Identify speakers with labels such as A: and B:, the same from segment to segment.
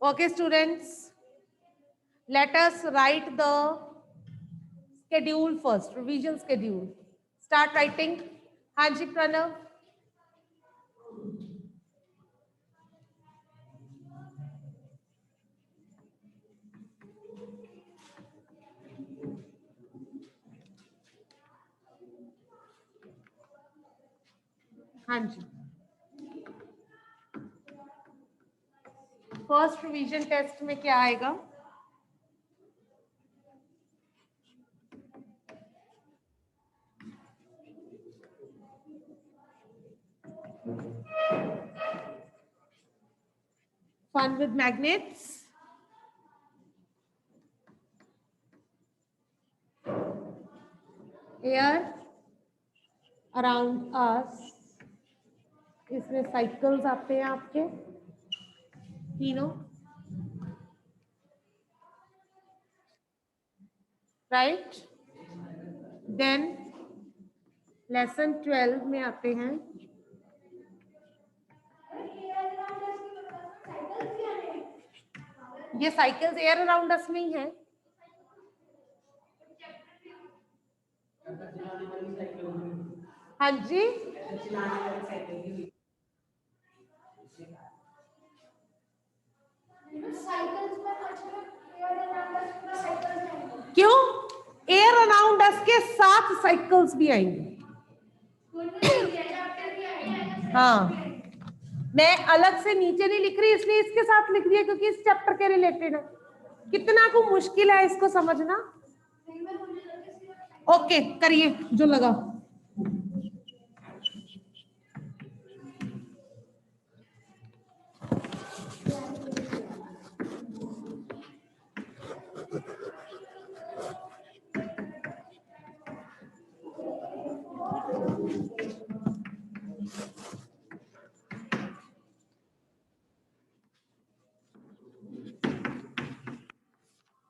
A: Okay, students, let us write the schedule first, revision schedule. Start writing. Hanji Pranav. Hanji. First revision test में क्या आएगा? Fun with magnets. Air around us. इसमें cycles आते हैं आपके तीनों, right? Then lesson 12 में आते हैं ये साइकिल्स एयर अराउंड अस में ही है। हाँ जी, क्यों? एयर अराउंड अस के साथ साइकिल्स भी आएंगे। हाँ, मैं अलग से नीचे नहीं लिख रही, इसलिए इसके साथ लिख दिया क्योंकि इस चैप्टर के रिलेटेड है। कितना को मुश्किल है इसको समझना। ओके, करिए जो लगा।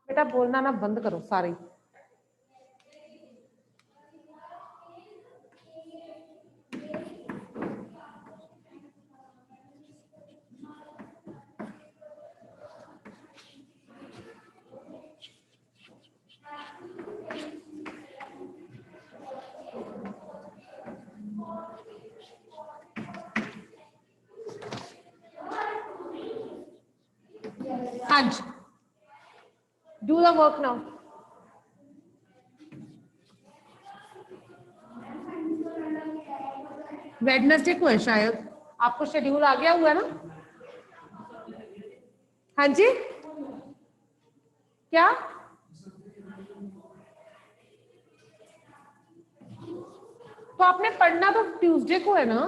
A: बेटा बोलना ना बंद करो सारे। Hanj, do the work now. Wednesday को है शायद, आपको शेड्यूल आ गया हुआ है ना? हाँ जी, क्या? तो आपने पढ़ना तो ट्यूसडे को है ना?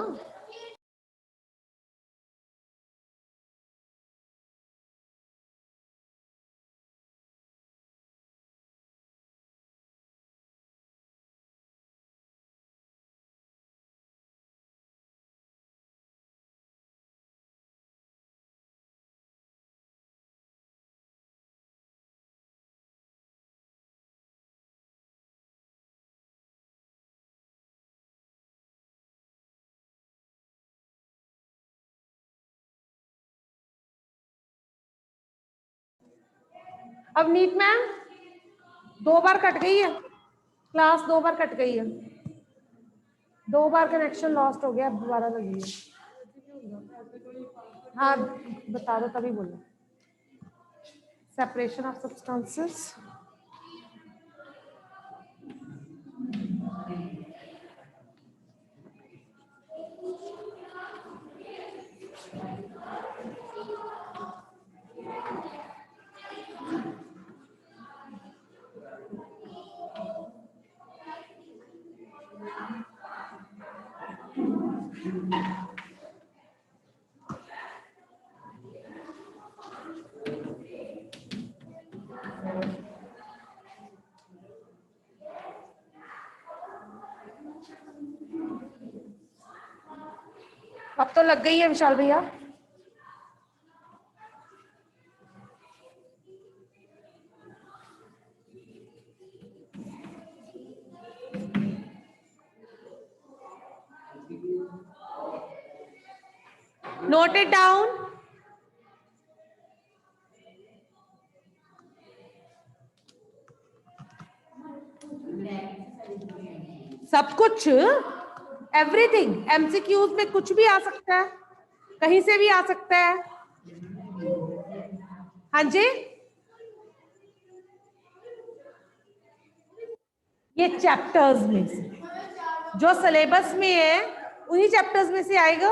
A: अब नीट मैम 2 बार कट गई है क्लास, 2 बार कट गई है, 2 बार कनेक्शन लॉस्ट हो गया, अब दोबारा लगी है। हाँ बता दो तभी बोलो। सेपरेशन ऑफ सब्सटेंसेस, अब तो लग गई है विशाल भैया। Note it down. सब कुछ, एवरीथिंग। एमसीक्यूज में कुछ भी आ सकता है, कहीं से भी आ सकता है। हाँ जी, ये चैप्टर्स में से जो सिलेबस में है उन्हीं चैप्टर्स में से आएगा।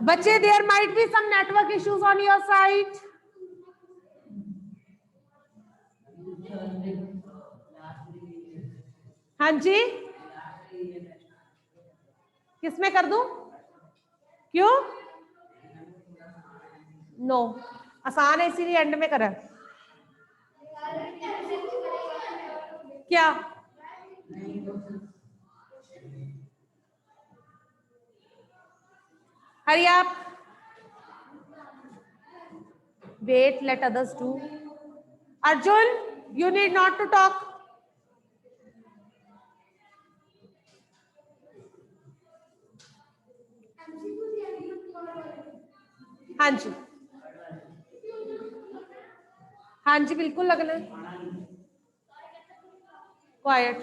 A: बच्चे, there might be some network issues on your side. हाँ जी, किसमें कर दूं? क्यों? नो, आसान है इसीलिए एंड में करा। क्या? हरी आप, wait, let others do. Arjun, you need not to talk. हाँ जी, हाँ जी, बिल्कुल लगना है। Quiet,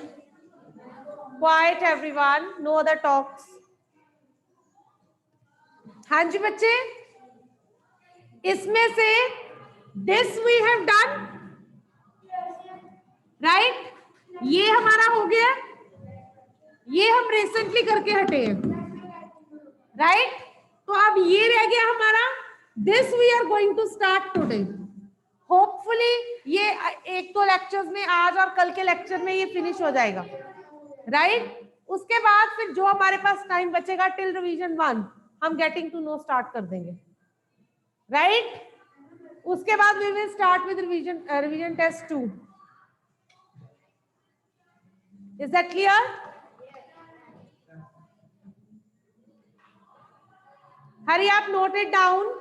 A: quiet everyone, no other talks. हाँ जी बच्चे, इसमें से this we have done, right? ये हमारा हो गया, ये हम रिसेंटली करके हटे हैं, राइट? तो अब ये रह गया हमारा, this we are going to start today. Hopefully ये एक तो लेक्चर्स में, आज और कल के लेक्चर में ये फिनिश हो जाएगा, राइट? उसके बाद फिर जो हमारे पास टाइम बचेगा टिल रिवीजन 1 हम गेटिंग टू नो स्टार्ट कर देंगे, राइट? उसके बाद we will start with revision test 2। Is that clear? Hari आप, note it down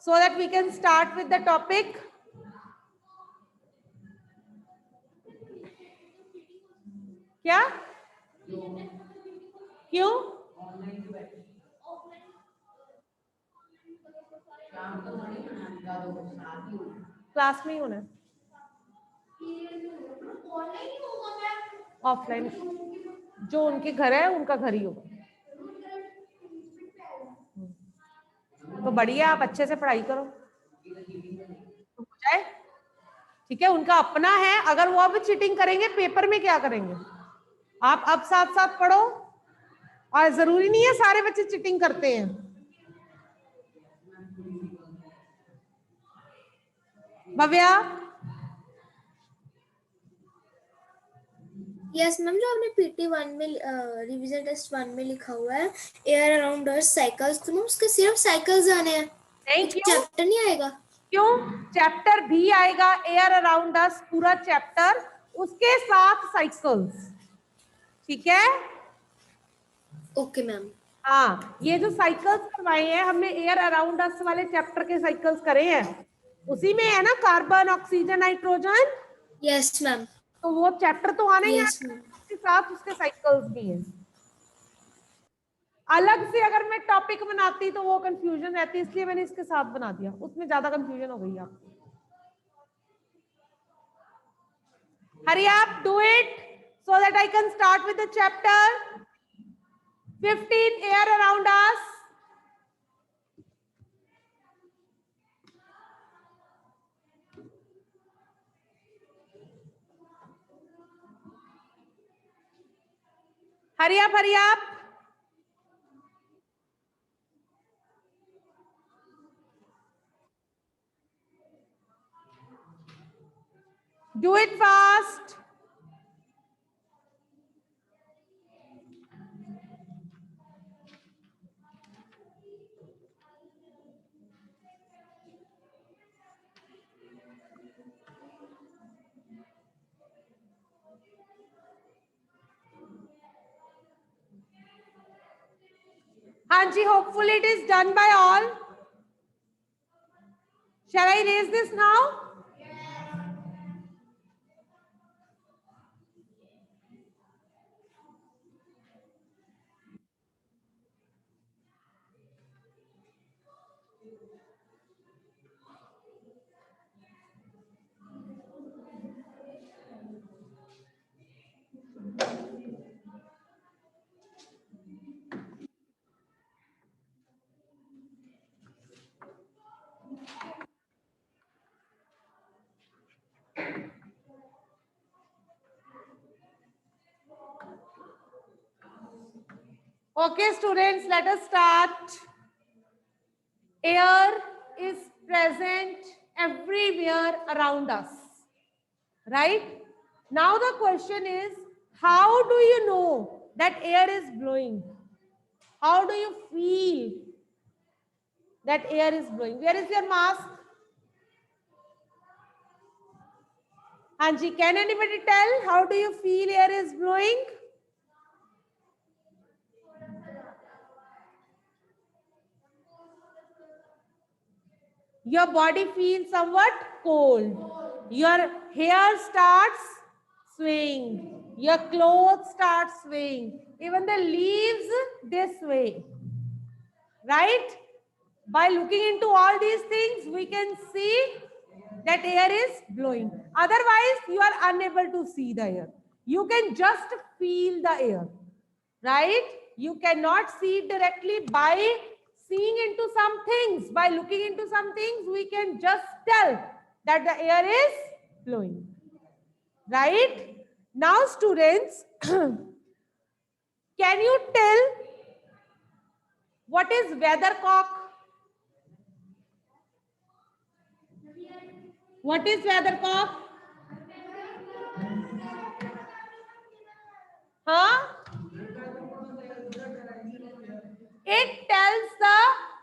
A: so that we can start with the topic. क्या? क्यों? क्लास में ही होना है, ऑफलाइन। जो उनके घर है उनका घर ही होगा। तो बढ़िया, आप अच्छे से पढ़ाई करो तो हो जाए, ठीक है? उनका अपना है, अगर वो अब चीटिंग करेंगे पेपर में क्या करेंगे? आप अब साथ साथ पढ़ो, और जरूरी नहीं है सारे बच्चे चीटिंग करते हैं। भव्या,
B: यस मैम, जो आपने पीटी 1 में रिवीजन टेस्ट 1 में लिखा हुआ है एयर अराउंड अर्थ साइकिल्स, तो मैम उसके सिर्फ साइकिल्स आने हैं,
A: नहीं, क्यों?
B: चैप्टर नहीं आएगा?
A: क्यों? चैप्टर भी आएगा, एयर अराउंड अस पूरा चैप्टर, उसके साथ साइकिल्स, ठीक है?
B: Okay ma'am.
A: हाँ, ये जो साइकिल्स करवाए हैं हमने, एयर अराउंड अस वाले चैप्टर के साइकिल्स करे हैं, उसी में है ना carbon, oxygen, nitrogen.
B: Yes ma'am.
A: तो वो चैप्टर तो आना ही है,
B: यस मैम।
A: उसके साथ उसके साइकिल्स भी हैं। अलग से अगर मैं टॉपिक बनाती तो वो कंफ्यूजन रहती, इसलिए मैंने इसके साथ बना दिया, उसमें ज्यादा कंफ्यूजन हो गई आपको। हरी आप, do it so that I can start with the chapter 15, air around us. Hurry up, hurry up. Do it fast. Hanji, hopefully it is done by all. Shall I raise this now? Okay, students, let us start. Air is present everywhere around us, right? Now the question is, how do you know that air is blowing? How do you feel that air is blowing? Where is your mask? Anji, can anybody tell how do you feel air is blowing? Your body feels somewhat cold. Your hair starts swaying. Your clothes start swaying. Even the leaves, they sway. Right? By looking into all these things, we can see that air is blowing. Otherwise, you are unable to see the air. You can just feel the air. Right? You cannot see it directly. By seeing into some things, by looking into some things, we can just tell that the air is blowing. Right? Now, students, can you tell what is weathercock? What is weathercock? Huh? It tells the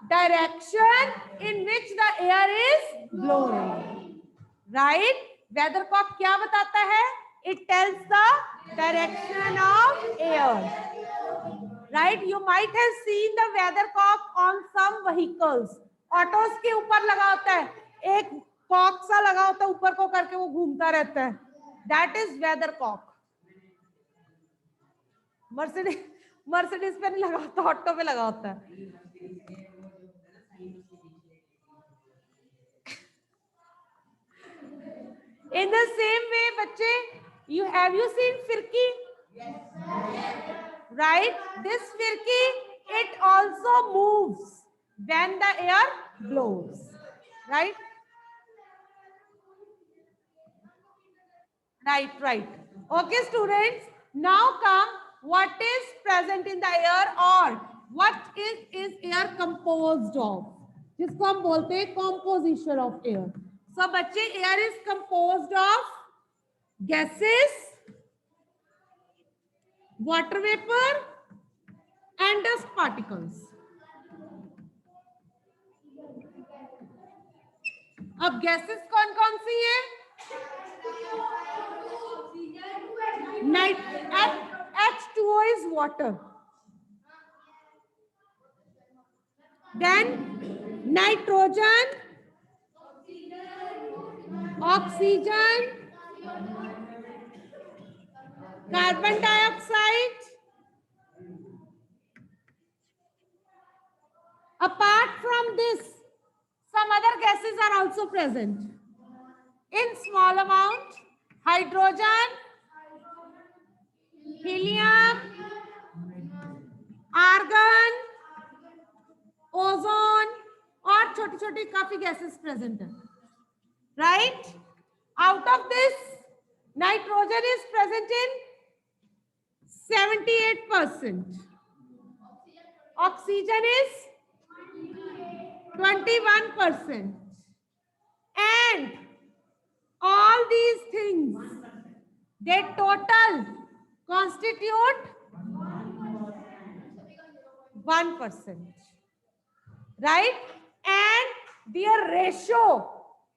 A: direction in which the air is blowing. Right? Weathercock क्या बताता है? It tells the direction of air. Right? You might have seen the weathercock on some vehicles. Autos के ऊपर लगा होता है, एक Kock सा लगा होता है ऊपर को करके वो घूमता रहता है. That is weathercock. मर्सिडीज पे नहीं लगा होता, ऑटो पे लगा होता है. In the same way, बच्चे, have you seen फिरकी? Yes. Right? This फिरकी, it also moves when the air blows. Right? Right. Okay, students. Now come what is present in the air or what is air composed of? जिसको हम बोलते हैं composition of air. So बच्चे, air is composed of gases, water vapor and dust particles. अब gases कौन कौन सी है? H2O is water. Then nitrogen, oxygen, carbon dioxide. Apart from this, some other gases are also present in small amount. Hydrogen, helium, argon, ozone और छोटी छोटी काफी gases present है. Right? Out of this, nitrogen is present in 78%. Oxygen is 21%. And all these things, they total constitute 1%. Right? And their ratio,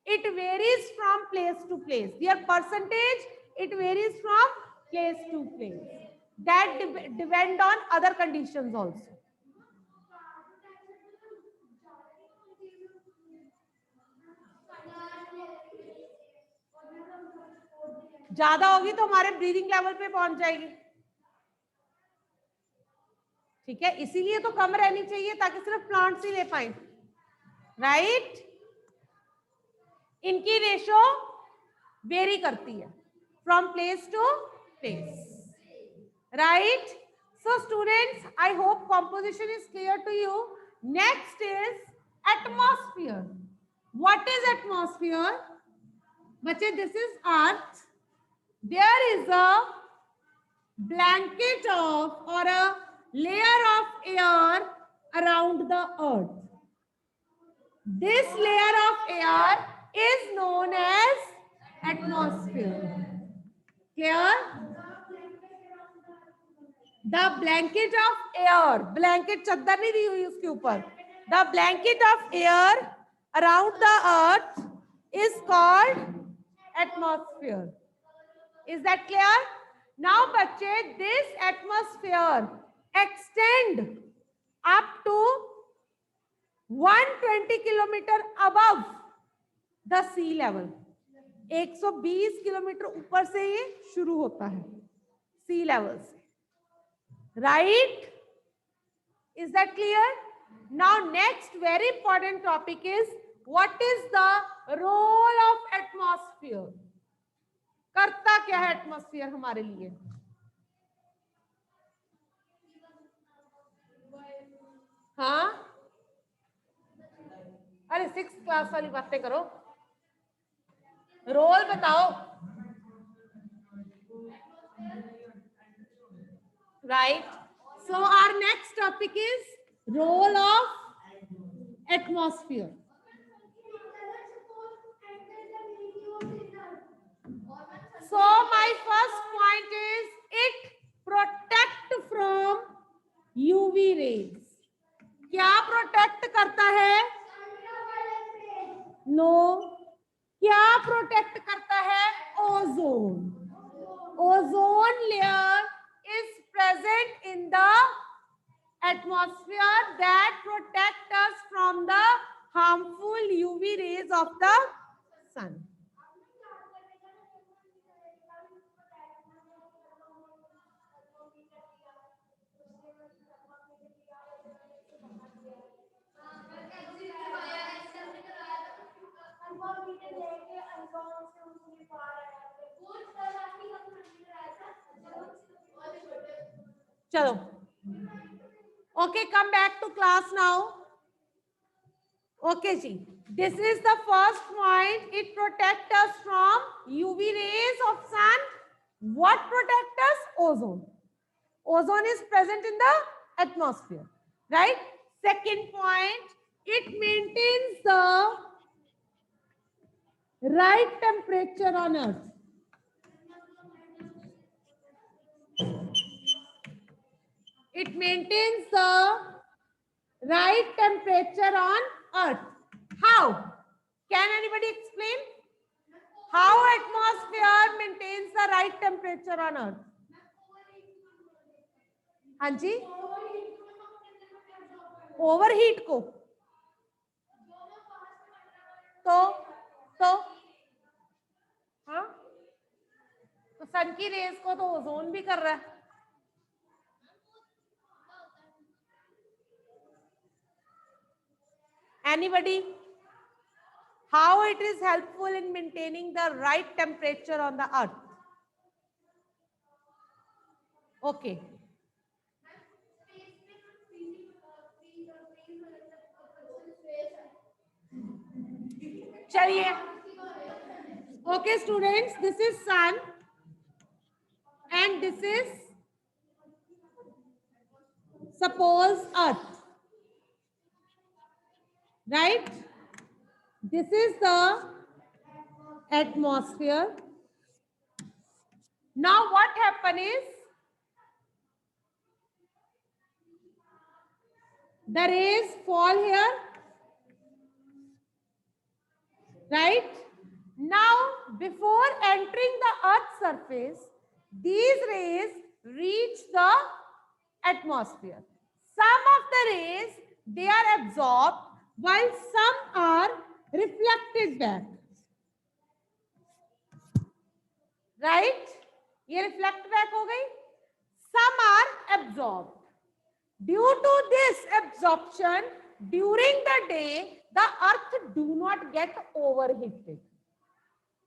A: it varies from place to place. Their percentage, it varies from place to place. That depend on other conditions also. ज्यादा होगी तो हमारे breathing level पे पहुंच जाएगी. ठीक है, इसीलिए तो कम रहनी चाहिए ताकि सिर्फ प्लांट्स ही ले पाए. राइट? इनकी रेशो वेरी करती है from place to place. Right? So students, I hope composition is clear to you. Next is atmosphere. What is atmosphere? बच्चे, this is earth. There is a blanket of or a layer of air around the earth. This layer of air is known as atmosphere. Clear? The blanket of air, blanket चद्दर नहीं दी हुई उसके ऊपर. The blanket of air around the earth is called atmosphere. Is that clear? Now बच्चे, this atmosphere extend up to 120 kilometer above the sea level. 120 kilometre ऊपर से ये शुरू होता है sea level से. Right? Is that clear? Now next very important topic is what is the role of atmosphere? करता क्या है एटमॉस्फेयर हमारे लिए? हाँ, अरे 6th क्लास वाली बातें करो, रोल बताओ. Right? So our next topic is role of atmosphere. So my first point is it protect from UV rays. क्या प्रोटेक्ट करता है? नो. क्या प्रोटेक्ट करता है? Ozone. Ozone layer is present in the atmosphere that protect us from the harmful UV rays of the sun. चलो, okay, come back to class now. Okay जी, this is the first point. It protect us from UV rays of sun. What protect us? Ozone. Ozone is present in the atmosphere, right? Second point, it maintains the right temperature on earth. It maintains the right temperature on earth. How? Can anybody explain? How atmosphere maintains the right temperature on earth? हाँ जी, overheat को तो हाँ, तो सन की raise को तो ozone भी कर रहा है. Anybody? How it is helpful in maintaining the right temperature on the earth? Okay. चलिए. Okay students, this is sun and this is suppose earth, right? This is the atmosphere. Now what happen is the rays fall here, right? Now before entering the earth's surface, these rays reach the atmosphere. Some of the rays, they are absorbed while some are reflected back, right? ये reflect back हो गई. Some are absorbed. Due to this absorption, during the day, the earth do not get overheated.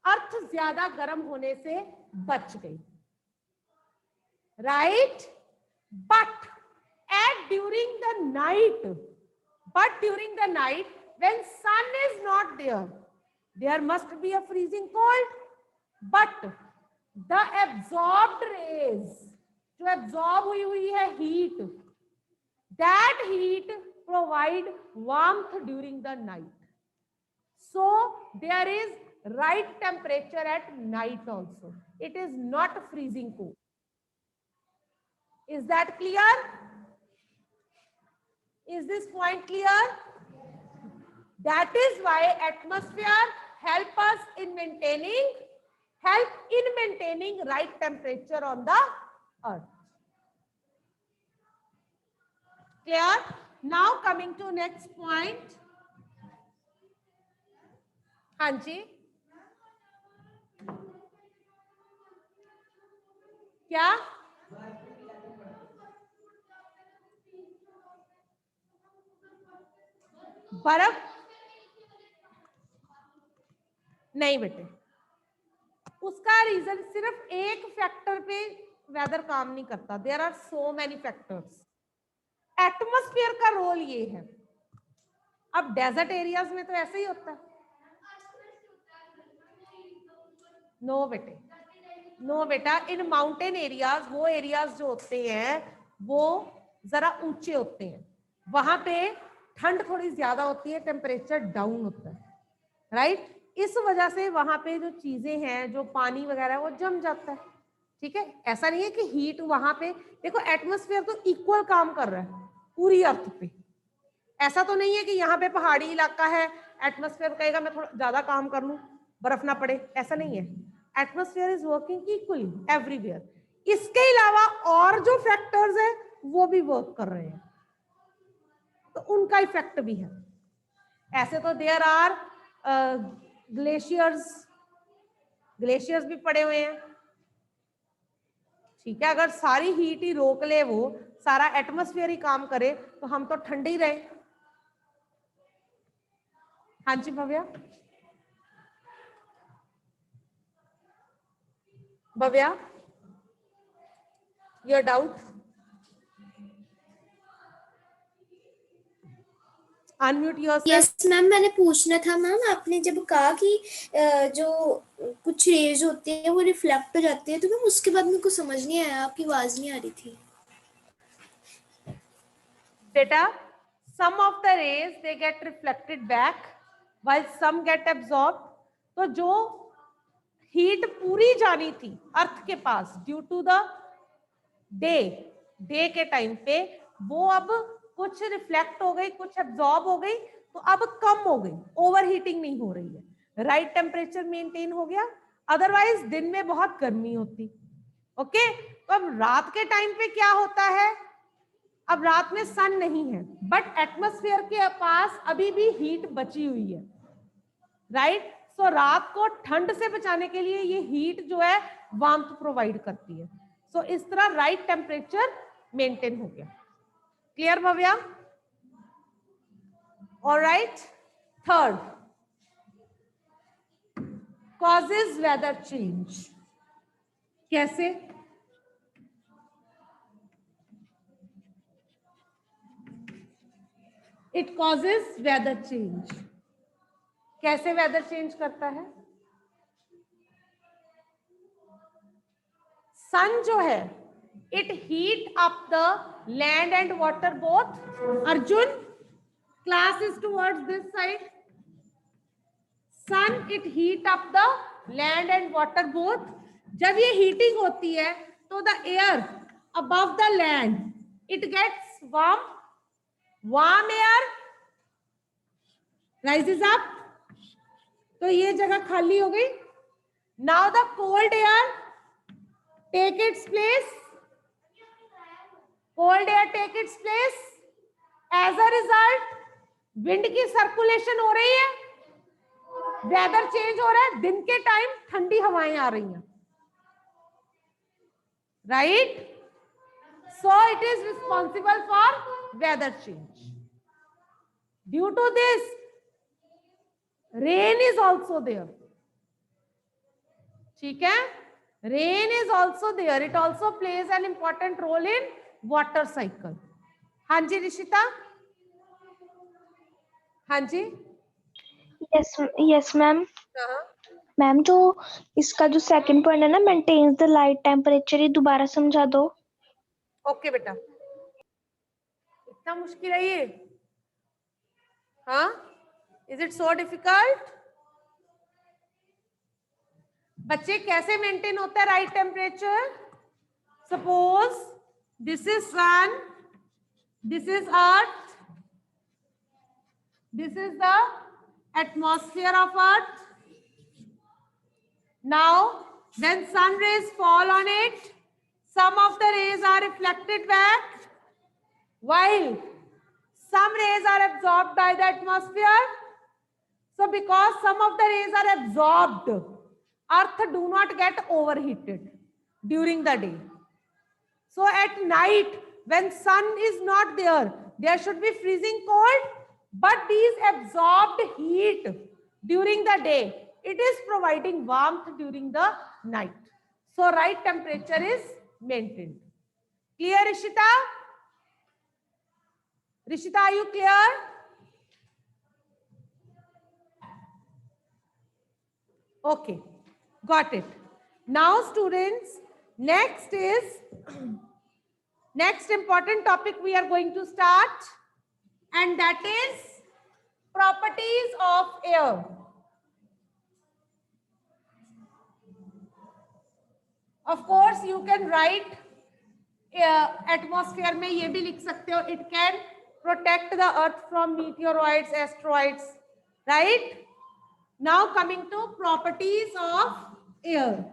A: अर्थ ज्यादा गर्म होने से बच गई, right? But during the night, when sun is not there, there must be a freezing cold. But the absorbed rays, जो absorb हुई है heat, that heat provide warmth during the night. So there is right temperature at night also. It is not freezing cold. Is that clear? Is this point clear? That is why atmosphere help in maintaining right temperature on the earth. Clear? Now coming to next point. हाँ जी, क्या? बर्फ नहीं बेटे, उसका reason सिर्फ एक factor पे weather काम नहीं करता. There are so many factors. Atmosphere का रोल ये है. अब डेजर्ट एरियाज में तो ऐसे ही होता है. नो बेटे, नो बेटा, इन माउंटेन एरियाज, वो एरियाज जो होते हैं वो जरा ऊंचे होते हैं, वहां पे ठंड थोड़ी ज्यादा होती है, टेम्परेचर डाउन होता है, राइट. इस वजह से वहां पे जो चीजें हैं, जो पानी वगैरह है, वो जम जाता है. ठीक है, ऐसा नहीं है कि हीट वहां पे, देखो एटमॉस्फेयर तो इक्वल काम कर रहा है पूरी अर्थ पे. ऐसा तो नहीं है कि यहाँ पे पहाड़ी इलाका है, एटमॉस्फेयर कहेगा मैं थोड़ा ज्यादा काम कर लूं, बर्फ ना पड़े, ऐसा नहीं है. Atmosphere is working equally everywhere. इसके अलावा और जो फैक्टर्स है वो भी वर्क कर रहे हैं, तो उनका इफेक्ट भी है. ऐसे तो देयर आर ग्लेशियर्स भी पड़े हुए हैं. ठीक है, अगर सारी हीट ही रोक ले, वो सारा एटमॉस्फेयर ही काम करे, तो हम तो ठंडे ही रहे. हाँ जी Bhavya, Bhavya, your doubt? Unmute yourself.
B: Yes ma'am, मैंने पूछना था मैम, आपने जब कहा कि जो कुछ रेज होती है वो रिफ्लेक्ट हो जाती है, तो मैम उसके बाद मेरे को समझ नहीं आया, आपकी आवाज नहीं आ रही थी.
A: बेटा, some of the rays they get reflected back while some get absorbed. तो जो हीट पूरी जानी थी अर्थ के पास ड्यू टू द डे के टाइम पे, वो अब कुछ रिफ्लेक्ट हो गई, कुछ एब्जॉर्ब हो गई, तो अब कम हो गई, ओवर हीटिंग नहीं हो रही है, राइट टेम्परेचर मेंटेन हो गया. अदरवाइज दिन में बहुत गर्मी होती. ओके, तो अब रात के टाइम पे क्या होता है, अब रात में सन नहीं है, बट एटमॉस्फेयर के पास अभी भी हीट बची हुई है, राइट. सो रात को ठंड से बचाने के लिए ये हीट जो है वार्मथ प्रोवाइड करती है. सो इस तरह राइट टेम्परेचर मेंटेन हो गया. Clear Bhavya? Alright. Third, causes weather change. कैसे? It causes weather change. कैसे वेदर चेंज करता है? सन जो है, it heat up the land and water both. Arjun, class is towards this side. Sun it heat up the land and water both. जब ये heating होती है तो the air above the land it gets warm air rises up. तो ये जगह खाली हो गई. Now the cold air take its place. Cold air take its place. As a result wind की सर्कुलेशन हो रही है, वेदर चेंज हो रहा है, दिन के टाइम ठंडी हवाएं आ रही हैं, right. So it is responsible for weather change. Due to this rain is also there. ठीक है, rain is also there. It also plays an important role in water cycle. हाँ जी ऋषिता. हाँ जी.
C: Yes ma'am. मैम, जो इसका जो second point है ना, मेंटेन्स द लाइट टेम्परेचर, ये दोबारा समझा दो.
A: ओके बेटा, इतना मुश्किल है ये? हाँ, इज इट सो डिफिकल्ट? बच्चे कैसे मेंटेन होता है right temperature? Suppose this is sun, this is earth, this is the atmosphere of earth. Now when sun rays fall on it, some of the rays are reflected back while some rays are absorbed by the atmosphere. So because some of the rays are absorbed, earth do not get overheated during the day. So at night when sun is not there, there should be freezing cold, but these absorbed heat during the day, it is providing warmth during the night. So right temperature is maintained. Clear, Rishita? Rishita, are you clear? Okay, got it. Now students, next important topic we are going to start, and that is properties of air. Of course you can write atmosphere में ये भी लिख सकते हो, it can protect the earth from meteoroids, asteroids, right? Now coming to properties of air.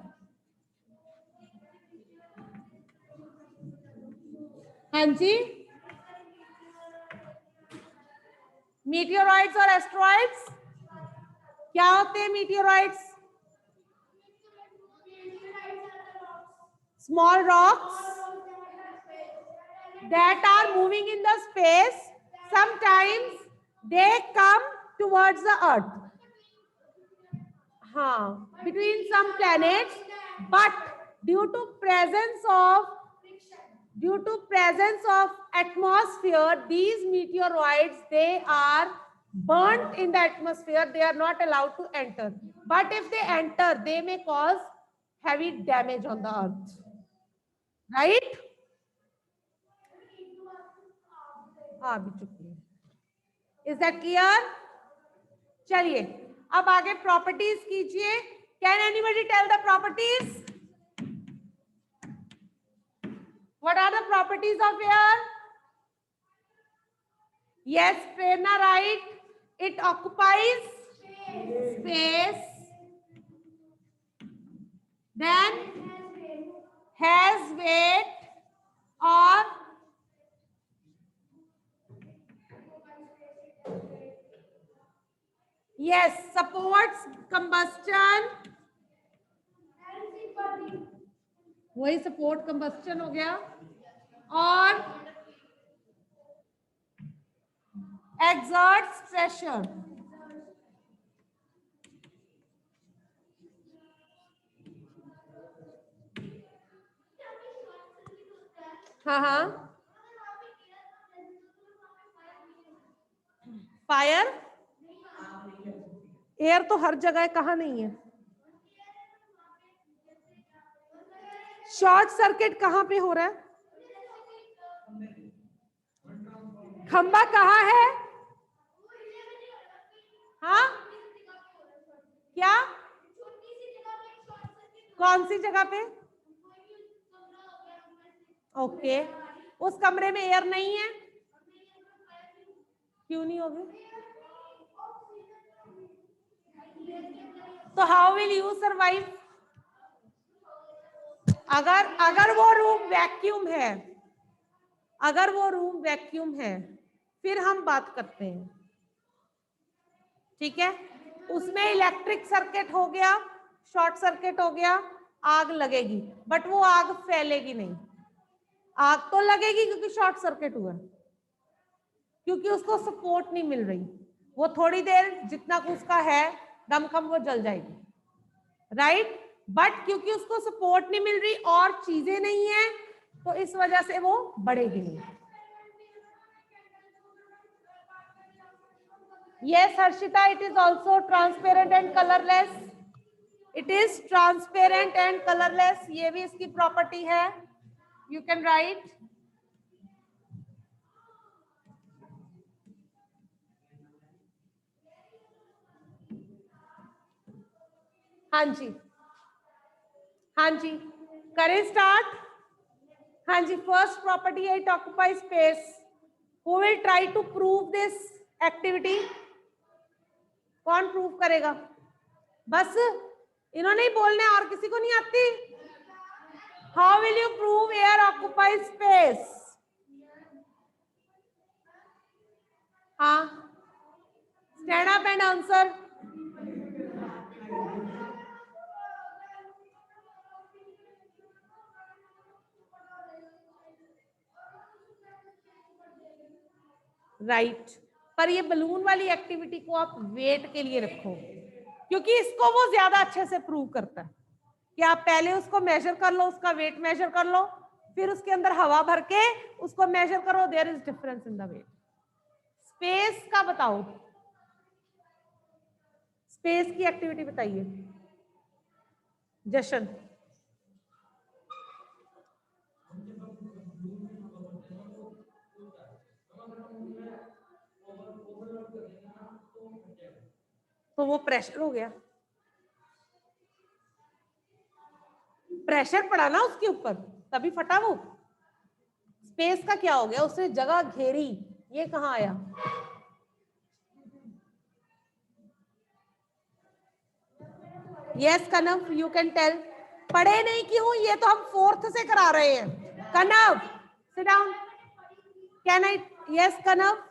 A: हाँ जी, meteoroids और asteroids क्या होते हैं? Meteoroids small rocks that are moving in the space. Sometimes they come towards the earth, between some planets, but due to presence of atmosphere, these meteoroids, they are burnt in the atmosphere. They are not allowed to enter, but if they enter, they may cause heavy damage on the earth, right? हाँ भी चुकी है. Is that clear? चलिए अब आगे properties कीजिए. Can anybody tell the properties? What are the properties of air? Yes, Prerna, right? It occupies space, then has weight or yes, supports combustion. वही support combustion हो गया. और exerts pressure. हाँ, fire air तो हर जगह कहाँ नहीं है. शॉर्ट सर्किट कहाँ पे हो रहा है? खंबा कहाँ है? हाँ, क्या? कौन सी जगह पे? ओके, उस कमरे में एयर नहीं है. क्यों नहीं होगी? तो हाउ विल यू सर्वाइव? अगर वो रूम वैक्यूम है, अगर वो रूम वैक्यूम है फिर हम बात करते हैं. ठीक है, उसमें इलेक्ट्रिक सर्किट हो गया, शॉर्ट सर्किट हो गया, आग लगेगी, बट वो आग फैलेगी नहीं. आग तो लगेगी क्योंकि शॉर्ट सर्किट हुआ, क्योंकि उसको सपोर्ट नहीं मिल रही. वो थोड़ी देर जितना उसका है दमखम वो जल जाएगी, राइट? बट क्योंकि उसको सपोर्ट नहीं मिल रही और चीजें नहीं है, तो इस वजह से वो बढ़ेगी नहीं. Yes, Harshita, it is also transparent and colorless. It is transparent and colorless. ये भी इसकी प्रॉपर्टी है. You can write. हाँ जी, हाँ जी, करें स्टार्ट। हाँ जी, फर्स्ट प्रॉपर्टी है it occupy space. Who will try to prove this activity? कौन प्रूव करेगा? बस इन्होंने ही बोलना है, और किसी को नहीं आती? How will you prove air occupy space? हाँ, stand up and answer. Right, पर ये बलून वाली एक्टिविटी को आप वेट के लिए रखो, क्योंकि इसको वो ज्यादा अच्छे से प्रूव करता है कि आप पहले उसको मेजर कर लो, उसका वेट मेजर कर लो, फिर उसके अंदर हवा भर के उसको मेजर करो, there is difference in the weight. Space का बताओ, स्पेस की एक्टिविटी बताइए जशन। तो वो प्रेशर हो गया, प्रेशर पड़ा ना उसके ऊपर, तभी फटा वो। स्पेस का क्या हो गया? उसने जगह घेरी, ये कहाँ आया? Yes Kanav, you can tell. पढ़े नहीं क्यों? ये तो हम फोर्थ से करा रहे हैं। Kanav sit down. Can I? Yes Kanav,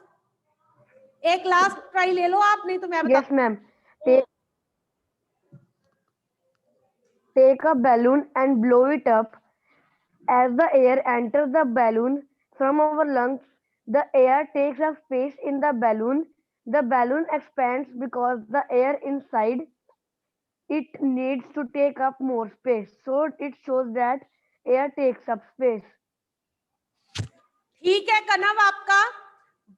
A: एक लास्ट ट्राई ले लो आप, नहीं तो मैं बता।
D: Yes, ma'am. Take a balloon and blow it up. As the air enters the balloon from our lungs, the air takes up space in the balloon. The balloon expands because the air inside it needs to take up more space. So it shows that air takes up space.
A: ठीक है कनव आपका,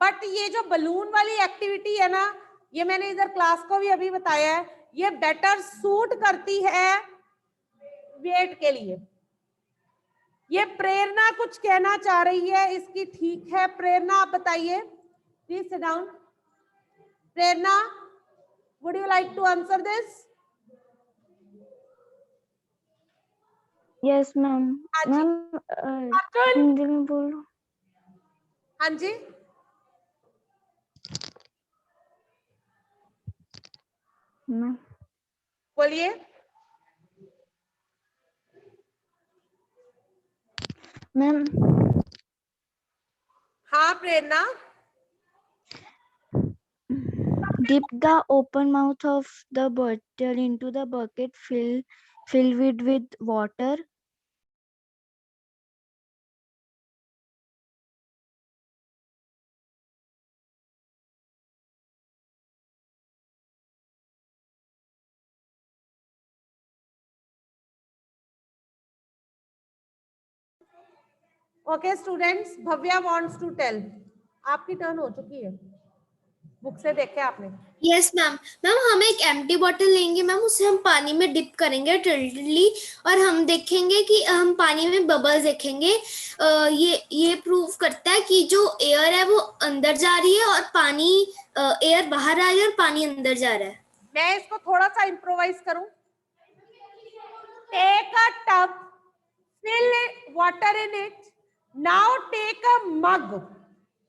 A: but ये जो balloon वाली activity है ना, ये मैंने इधर क्लास को भी अभी बताया है, ये बेटर सूट करती है वेट के लिए। ये प्रेरणा कुछ कहना चाह रही है इसकी, ठीक है प्रेरणा आप बताइए, please sit down. Prerna, would you like to answer this?
C: Yes ma'am.
A: हाँ जी,
C: मैम
A: अर्जुन।
C: हिंदी में बोलो।
A: हाँ जी,
C: मैम
A: बोलिए।
C: मैम
A: हाँ प्रेरणा।
C: dip the open mouth of the bottle into the bucket filled with water.
A: Okay students, Bhavya wants to tell. आपकी turn हो चुकी है, बुक से देखे आपने।
B: Yes ma'am. मैम हम एक एम्प्टी बॉटल लेंगे मैम, उसे हम पानी में डिप करेंगे टिल्टली, और हम देखेंगे कि हम पानी में बबल्स देखेंगे। ये प्रूव करता है कि जो एयर है वो अंदर जा रही है और पानी एयर बाहर आ रही है और पानी अंदर जा रहा है।
A: मैं इसको थोड़ा सा इम्प्रोवाइज करूं। Take a tub, fill water in it. Now take a mug,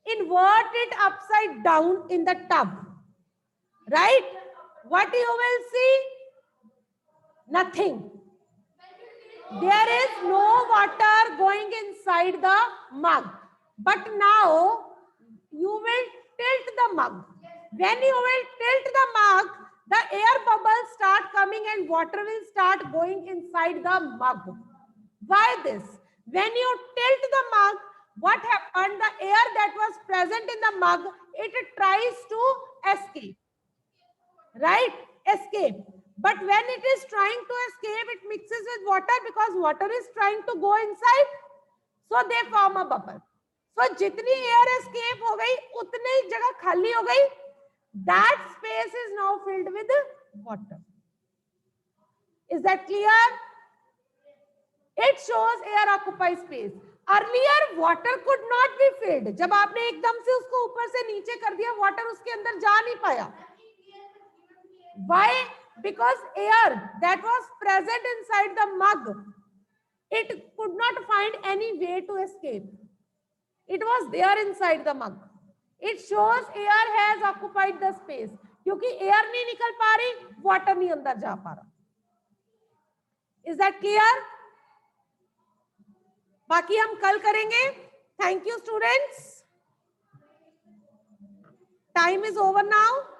A: invert it upside down in the tub. Right? What you will see? Nothing. There is no water going inside the mug. But now you will tilt the mug. When you will tilt the mug, the air bubbles start coming and water will start going inside the mug. Why this? When you tilt the mug, what happened? The air that was present in the mug, it tries to escape. Right? Escape. But when it is trying to escape, it mixes with water because water is trying to go inside. So they form a bubble. So जितनी air escape हो गई, उतनी ही जगह खाली हो गई. That space is now filled with water. Is that clear? It shows air occupies space. Earlier water could not be filled. जब आपने एकदम से उसको ऊपर से नीचे कर दिया, water उसके अंदर जा नहीं पाया. Why? because air that was present inside the mug, it could not find any way to escape. It was there inside the mug. It shows air has occupied the space. क्योंकि air नहीं निकल पा रही, water नहीं अंदर जा पा रहा. Is that clear? बाकी हम कल करेंगे. Thank you, students. Time is over now.